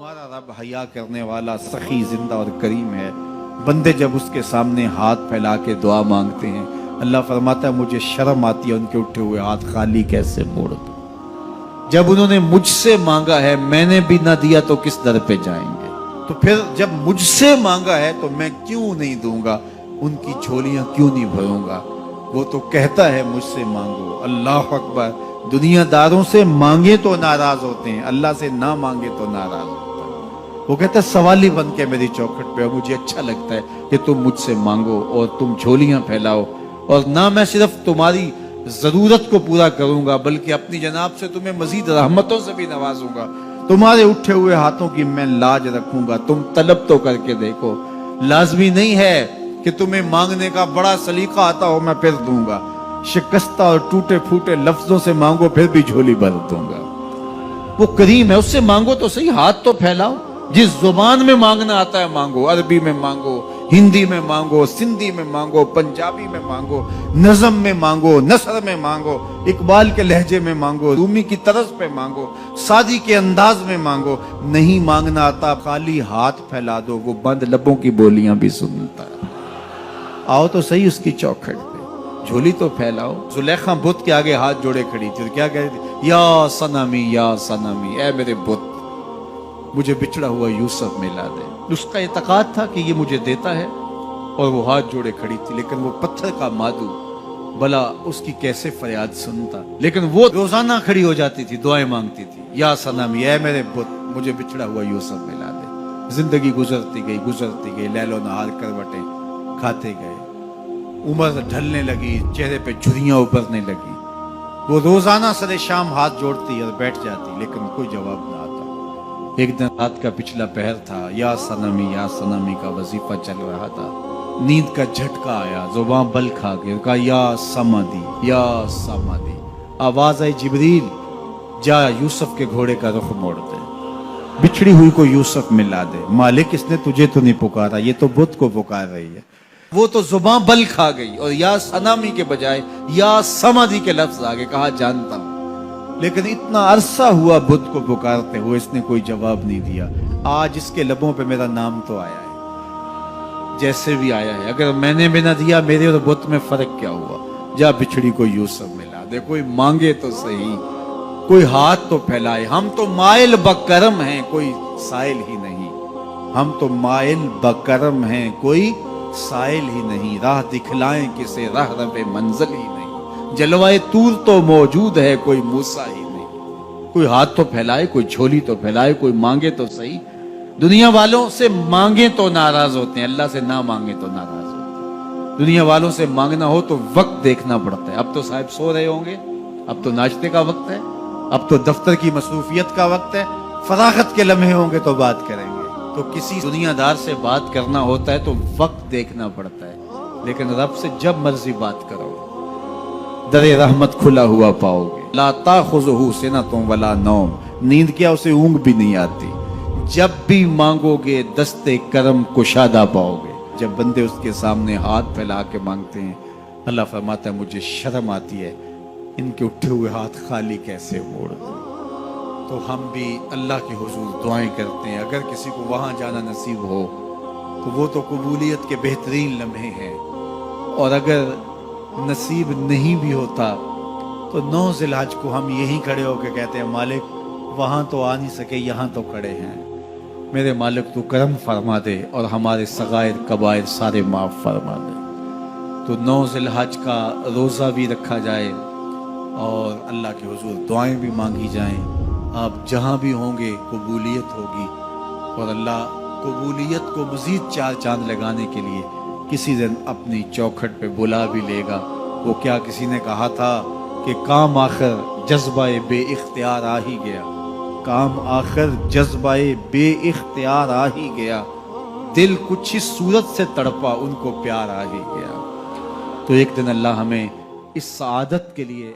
हमारा रब हया करने वाला सखी जिंदा और करीम है। बंदे जब उसके सामने हाथ फैला के दुआ मांगते हैं, अल्लाह फरमाता है मुझे शर्म आती है उनके उठे हुए हाथ खाली कैसे मोड़ दूं। जब उन्होंने मुझसे मांगा है, मैंने भी ना दिया तो किस दर पे जाएंगे। तो फिर जब मुझसे मांगा है तो मैं क्यों नहीं दूंगा, उनकी झोलियां क्यों नहीं भरूंगा। वो तो कहता है मुझसे मांगो। अल्लाह अकबर। दुनियादारों से मांगे तो नाराज होते हैं, अल्लाह से ना मांगे तो नाराज होता है। वो कहता है सवाली बन के मेरी चौखट पे, और मुझे अच्छा लगता है कि तुम मुझसे मांगो और तुम झोलियां फैलाओ, और ना मैं सिर्फ तुम्हारी जरूरत को पूरा करूंगा बल्कि अपनी जनाब से तुम्हें मजीद रहमतों से भी नवाजूंगा। तुम्हारे उठे हुए हाथों की मैं लाज रखूंगा, तुम तलब तो करके देखो। लाजमी नहीं है कि तुम्हें मांगने का बड़ा सलीका आता हो मैं फिर दूंगा। शिकस्ता और टूटे फूटे लफ्जों से मांगो फिर भी झोली भर दूंगा। वो करीम है, उससे मांगो तो सही, हाथ तो फैलाओ। जिस जुबान में मांगना आता है मांगो, अरबी में मांगो, हिंदी में मांगो, सिंधी में मांगो, पंजाबी में मांगो, नज़म में मांगो, नसर में मांगो, इकबाल के लहजे में मांगो, रूमी की तरस पे मांगो, सादी के अंदाज में मांगो। नहीं मांगना आता खाली हाथ फैला दो, वो बंद लबों की बोलियां भी सुनता है। आओ तो सही उसकी चौखट पे, झोली तो फैलाओ। जुलेखा बुत के आगे हाथ जोड़े खड़ी थी, क्या कह रही थी? या सनमी, या सनमी, ऐ मेरे बुत, मुझे बिछड़ा हुआ यूसुफ मिला दे। उसका इतकाद था कि ये मुझे देता है, और वो हाथ जोड़े खड़ी थी। लेकिन वो पत्थर का मादू, भला उसकी कैसे फरियाद सुनता। लेकिन वो रोजाना खड़ी हो जाती थी, दुआएं मांगती थी, या सनमी, ऐ मेरे बुत, मुझे बिछड़ा हुआ यूसुफ मिला दे। जिंदगी गुजरती गई, लैलो नहार करवटें खाते गए। उम्र ढलने लगी, चेहरे पे झुर्रियां उभरने लगी। वो रोजाना सरे शाम हाथ जोड़ती और बैठ जाती, लेकिन कोई जवाब ना आता। एक दिन रात का पिछला पहर था, या सनमी का वजीफा चल रहा था। नींद का झटका आया, जुबान बल खा गई, कहा या समादी, या समादी। आवाज आई, जिब्रील जा यूसुफ के घोड़े का रुख मोड़ दे, बिछड़ी हुई को यूसुफ मिला दे। मालिक इसने तुझे तो नहीं पुकारा, ये तो बुत को पुकार रही है। वो तो जुबान बल खा गई और या सनामी के बजाय या समाधि के लफ्ज आगे कहा जानता हूं। लेकिन इतना अरसा हुआ बुत को पुकारते हुए, इसने कोई जवाब नहीं दिया। आज इसके लबों पे मेरा नाम तो आया है, जैसे भी आया है। अगर मैंने भी ना दिया, मेरे और बुत में फर्क क्या हुआ। जा बिछड़ी को यूसुफ मिला दे। कोई मांगे तो सही, कोई हाथ तो फैलाए। हम तो माइल बकरम हैं, कोई साइल ही नहीं। हम तो माइल बकरम हैं, कोई साइल ही नहीं। राह दिखलाएं किसे, राह रबे मंजिल ही नहीं। जलवाए तूर तो मौजूद है, कोई मूसा ही नहीं। कोई हाथ तो फैलाए, कोई झोली तो फैलाए, कोई मांगे तो सही। दुनिया वालों से मांगे तो नाराज होते हैं, अल्लाह से ना मांगे तो नाराज होते हैं। दुनिया वालों से मांगना हो तो वक्त देखना पड़ता है। अब तो साहब सो रहे होंगे, अब तो नाश्ते का वक्त है, अब तो दफ्तर की मसरूफियत का वक्त है। फरागत के लम्हे होंगे तो बात करेंगे। तो किसी दुनियादार से बात करना होता है तो वक्त देखना पड़ता है। लेकिन रब से जब मर्जी बात करो, दरे रहमत खुला हुआ पाओगे। ला ताखुज़ुहु सिनतुन वला नौम, नींद क्या, उसे ऊंघ भी नहीं आती। जब भी मांगोगे दस्ते करम कुशादा पाओगे। जब बंदे उसके सामने हाथ फैला के मांगते हैं, अल्लाह फरमाता है मुझे शर्म आती है इनके उठे हुए हाथ खाली कैसे मोड़ दूं। तो हम भी अल्लाह के हुजूर दुआएं करते हैं। अगर किसी को वहां जाना नसीब हो तो वो तो कबूलियत के बेहतरीन लम्हे हैं। और अगर नसीब नहीं भी होता तो 9 ज़िलहज को हम यहीं खड़े होकर कहते हैं मालिक वहां तो आ नहीं सके, यहाँ तो खड़े हैं। मेरे मालिक तू करम फरमा दे और हमारे सगायर कबायर सारे माफ फरमा दे। तो 9 ज़िलहज का रोज़ा भी रखा जाए और अल्लाह के हुजूर दुआएं भी मांगी जाएं। आप जहां भी होंगे कबूलियत होगी, और अल्लाह कबूलियत को मजीद 4 चांद लगाने के लिए किसी दिन अपनी चौखट पे बुला भी लेगा। वो क्या किसी ने कहा था कि काम आखिर जज्बाए बे इख्तियार आ ही गया। काम आखिर जज्बाए बे इख्तियार आ ही गया। दिल कुछ ही सूरत से तड़पा, उनको प्यार आ ही गया। तो एक दिन अल्लाह हमें इस सआदत के लिए